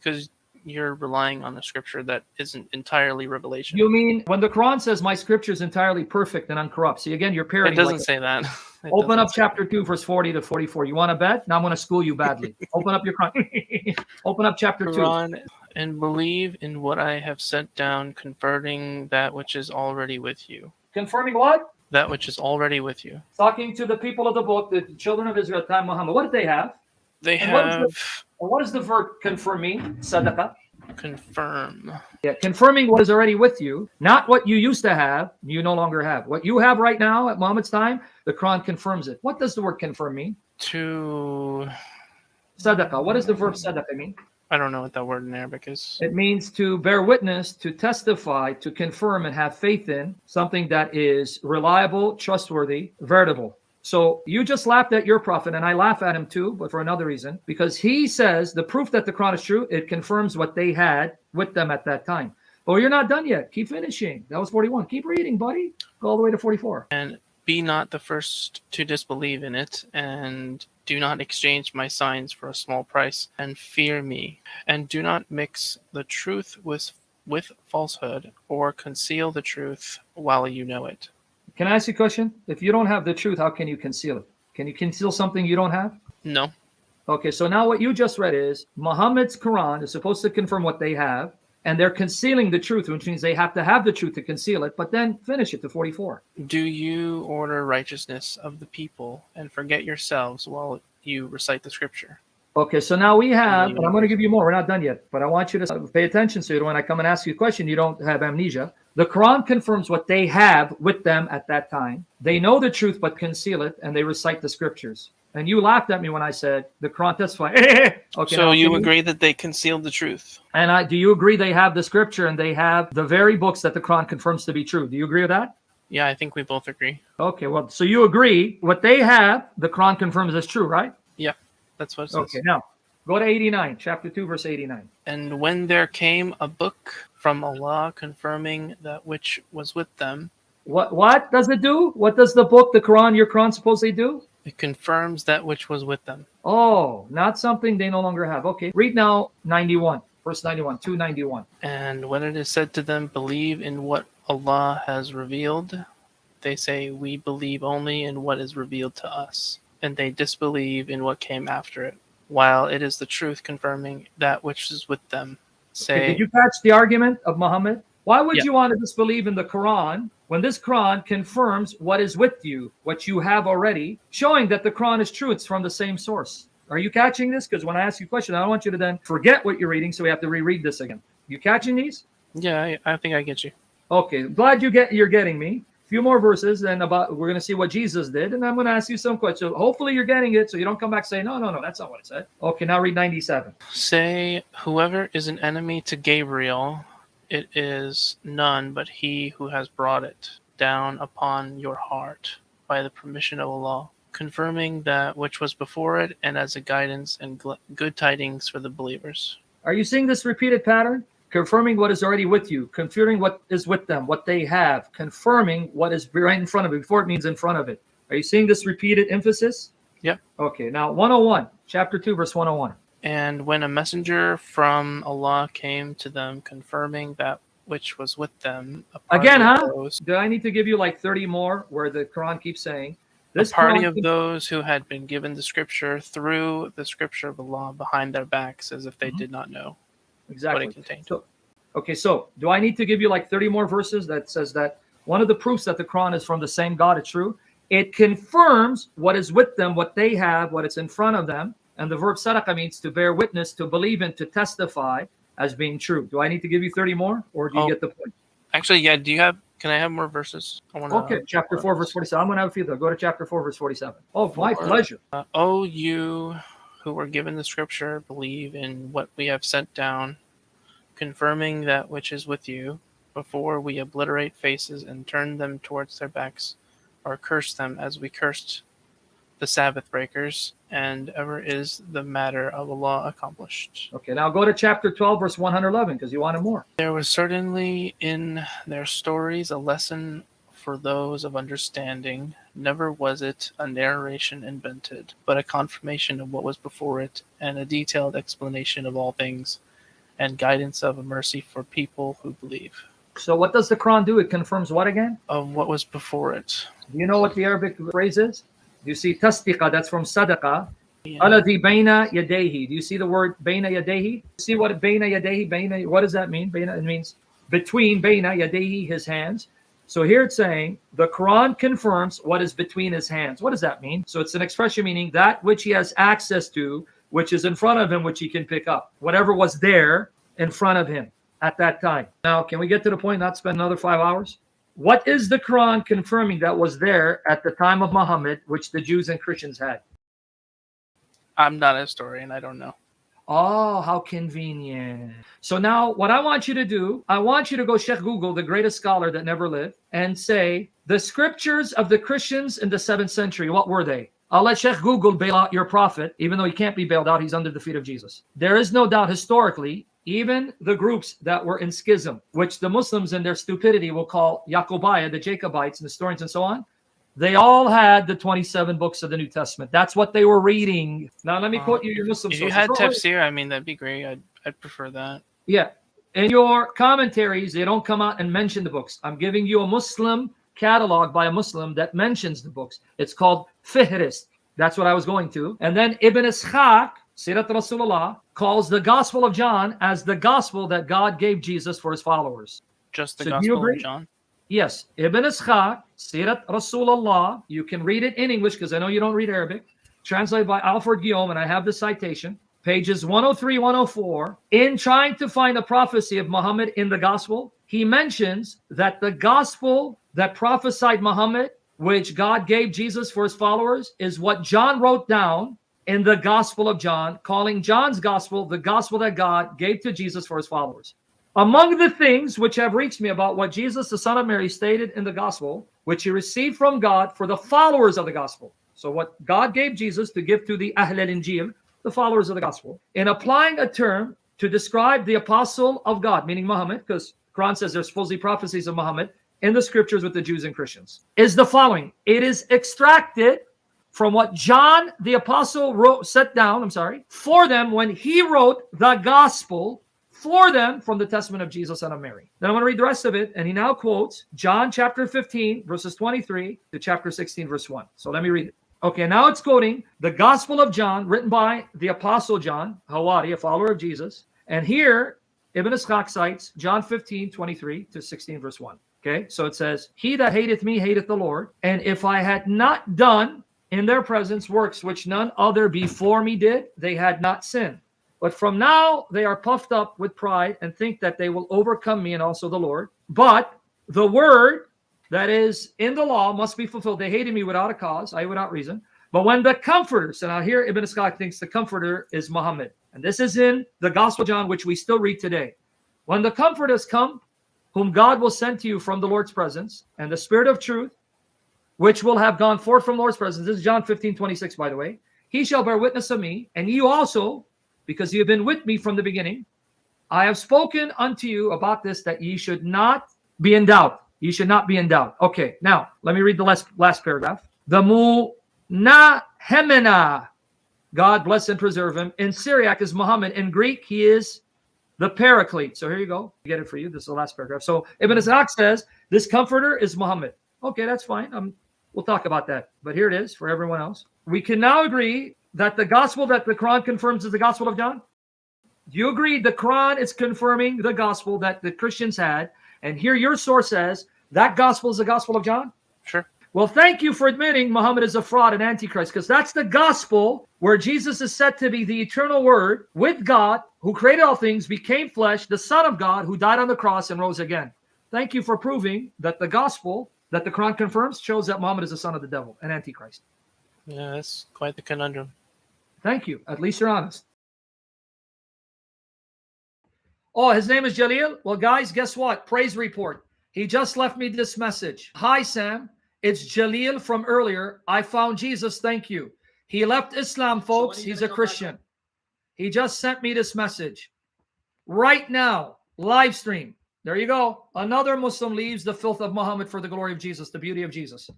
because you're relying on a scripture that isn't entirely revelation. You mean when the Quran says my scripture is entirely perfect and uncorrupt? See, again, you're It parodying. doesn't say that. Open up chapter 2, verse 40 to 44. You want to bet? Now I'm going to school you badly. Open up your Quran. Open up chapter 2. Quran, and believe in what I have sent down, confirming that which is already with you. Confirming what? That which is already with you. Talking to the people of the book, the children of Israel at the time of Muhammad. What did they have? They And have what does the verb confirm mean? Sadaqah. confirm. Yeah, confirming what is already with you, not what you used to have, you no longer have. What you have right now at Muhammad's time, the Quran confirms it. What does the word confirm mean? To Sadaqah. What does the verb sadaqah mean? I don't know what that word in Arabic is. It means to bear witness, to testify, to confirm and have faith in something that is reliable, trustworthy, veritable. So you just laughed at your prophet, and I laugh at him too, but for another reason, because he says the proof that the Quran is true, it confirms what they had with them at that time. But you're not done yet. Keep finishing. That was 41. Keep reading, buddy. Go all the way to 44. And be not the first to disbelieve in it, and do not exchange my signs for a small price, and fear me. And do not mix the truth with falsehood, or conceal the truth while you know it. Can I ask you a question? If you don't have the truth, how can you conceal it? Can you conceal something you don't have? No. Okay, so now what you just read is Muhammad's Quran is supposed to confirm what they have, and they're concealing the truth, which means they have to have the truth to conceal it, but then finish it to 44. Do you order righteousness of the people, and forget yourselves while you recite the scripture? Okay, so now we have, and I'm going to give you more. We're not done yet, but I want you to pay attention so when I come and ask you a question, you don't have amnesia. The Quran confirms what they have with them at that time. They know the truth but conceal it, and they recite the scriptures. And you laughed at me when I said the Quran testifies. Okay, so you agree that they concealed the truth? And do you agree they have the scripture and they have the very books that the Quran confirms to be true? Do you agree with that? Yeah, I think we both agree. Okay, well, so you agree what they have, the Quran confirms as true, right? Yeah, that's what it says. Okay, now go to 89, chapter 2, verse 89. And when there came a book from Allah confirming that which was with them. What does it do? What does the book, the Quran, your Quran supposedly do? It confirms that which was with them. Oh, not something they no longer have. Okay, read now 91, verse 91, 291. And when it is said to them, believe in what Allah has revealed, they say, we believe only in what is revealed to us. And they disbelieve in what came after it, while it is the truth confirming that which is with them. Say, okay, did you catch the argument of Muhammad? Why would you want to disbelieve in the Quran when this Quran confirms what is with you, what you have already, showing that the Quran is true? It's from the same source. Are you catching this? Because when I ask you a question, I don't want you to then forget what you're reading, so we have to reread this again. You catching these? Yeah, I think I get you. Okay, glad you're getting me. A few more verses, and we're going to see what Jesus did, and I'm going to ask you some questions. Hopefully you're getting it, so you don't come back saying, no, that's not what it said. Okay, now read 97. Say, whoever is an enemy to Gabriel, it is none but he who has brought it down upon your heart by the permission of Allah, confirming that which was before it, and as a guidance and good tidings for the believers. Are you seeing this repeated pattern? Confirming what is already with you, confirming what is with them, what they have, confirming what is right in front of it. Before it means in front of it. Are you seeing this repeated emphasis? Yep. Okay, now 101, chapter 2, verse 101. And when a messenger from Allah came to them, confirming that which was with them. Again, do I need to give you like 30 more where the Quran keeps saying? This party of those who had been given the scripture threw the scripture of Allah behind their backs as if they did not know. Exactly. What it contained. So do I need to give you like 30 more verses that says that one of the proofs that the Quran is from the same God is true? It confirms what is with them, what they have, what it's in front of them. And the verb sadaqah means to bear witness, to believe in, to testify as being true. Do I need to give you 30 more, or do you get the point? Actually, yeah. Can I have more verses? Okay, chapter 4, verse 47. I'm going to have a few though. Go to chapter 4, verse 47. Oh, my pleasure. O you who were given the scripture, believe in what we have sent down, confirming that which is with you, before we obliterate faces and turn them towards their backs, or curse them as we cursed the Sabbath breakers, and ever is the matter of Allah accomplished. Okay, now go to chapter 12, verse 111, because you wanted more. There was certainly in their stories a lesson for those of understanding. Never was it a narration invented, but a confirmation of what was before it, and a detailed explanation of all things, and guidance of a mercy for people who believe. So what does the Quran do? It confirms what again? What was before it? Do you know what the Arabic phrase is? Do you see tasdiqa? That's from sadaqa. Yeah. Alladhi baina yadayhi. Do you see the word baina yadayhi? See what baina yadayhi, baina, what does that mean? Baina, it means between, baina yadayhi, his hands. So here it's saying the Quran confirms what is between his hands. What does that mean? So it's an expression meaning that which he has access to, which is in front of him, which he can pick up. Whatever was there in front of him at that time. Now, can we get to the point, not spend another 5 hours? What is the Quran confirming that was there at the time of Muhammad, which the Jews and Christians had? I'm not a historian. I don't know. Oh, how convenient. So now what I want you to do, I want you to go check Google, the greatest scholar that never lived, and say, the scriptures of the Christians in the 7th century, what were they? I'll let Sheikh Google bail out your prophet, even though he can't be bailed out, he's under the feet of Jesus. There is no doubt historically, even the groups that were in schism, which the Muslims in their stupidity will call Yacobiah, the Jacobites and historians and so on, they all had the 27 books of the New Testament. That's what they were reading. Now, let me quote you your Muslim If sources. you had tafsir, I mean, that'd be great. I'd prefer that. Yeah. In your commentaries, they don't come out and mention the books. I'm giving you a Muslim catalog by a Muslim that mentions the books. It's called Fihrist. That's what I was going to. And then Ibn Ishaq, Sirat Rasulullah, calls the Gospel of John as the gospel that God gave Jesus for his followers. Just the So do you Gospel agree? of John? Yes, Ibn Ishaq, Sirat Rasulullah. You can read it in English because I know you don't read Arabic. Translated by Alfred Guillaume, and I have the citation. Pages 103, 104. In trying to find the prophecy of Muhammad in the gospel, he mentions that the gospel that prophesied Muhammad, which God gave Jesus for his followers, is what John wrote down in the Gospel of John, calling John's gospel the gospel that God gave to Jesus for his followers. Among the things which have reached me about what Jesus, the Son of Mary, stated in the gospel, which he received from God for the followers of the gospel. So what God gave Jesus to give to the Ahl al-Injil, the followers of the gospel, in applying a term to describe the apostle of God, meaning Muhammad, because Quran says there's supposedly prophecies of Muhammad in the scriptures with the Jews and Christians, is the following. It is extracted from what John the apostle set down for them when he wrote the gospel for them from the testament of Jesus, son of Mary. Then I'm going to read the rest of it, and he now quotes John chapter 15, verses 23 to chapter 16, verse 1. So let me read it. Okay, now it's quoting the Gospel of John, written by the Apostle John, Hawari, a follower of Jesus. And here, Ibn Ishaq cites John 15, 23 to 16, verse 1. Okay, so it says, he that hateth me hateth the Lord, and if I had not done in their presence works which none other before me did, they had not sinned. But from now they are puffed up with pride and think that they will overcome me and also the Lord. But the word that is in the law must be fulfilled. They hated me without a cause, I without reason. But when the Comforter, so now here Ibn Ishaq thinks the Comforter is Muhammad. And this is in the Gospel of John, which we still read today. When the Comforter has come, whom God will send to you from the Lord's presence, and the Spirit of truth, which will have gone forth from the Lord's presence. This is John 15, 26, by the way. He shall bear witness of me, and you also, because you have been with me from the beginning. I have spoken unto you about this, that ye should not be in doubt. Ye should not be in doubt. Okay, now, let me read the last paragraph. The Munahemena, God bless and preserve him. In Syriac is Muhammad. In Greek, he is the Paraclete. So here you go. I get it for you. This is the last paragraph. So Ibn Ishaq says, this Comforter is Muhammad. Okay, that's fine. We'll talk about that. But here it is for everyone else. We can now agree that the gospel that the Quran confirms is the Gospel of John? Do you agree the Quran is confirming the gospel that the Christians had? And here your source says that gospel is the Gospel of John? Sure. Well, thank you for admitting Muhammad is a fraud and antichrist, because that's the gospel where Jesus is said to be the eternal word with God, who created all things, became flesh, the Son of God, who died on the cross and rose again. Thank you for proving that the gospel that the Quran confirms shows that Muhammad is the son of the devil, an antichrist. Yeah, that's quite the conundrum. Thank you. At least you're honest. Oh, his name is Jalil? Well, guys, guess what? Praise report. He just left me this message. Hi, Sam. It's Jalil from earlier. I found Jesus. Thank you. He left Islam, folks. He's a Christian. He just sent me this message. Right now, live stream. There you go. Another Muslim leaves the filth of Muhammad for the glory of Jesus, the beauty of Jesus.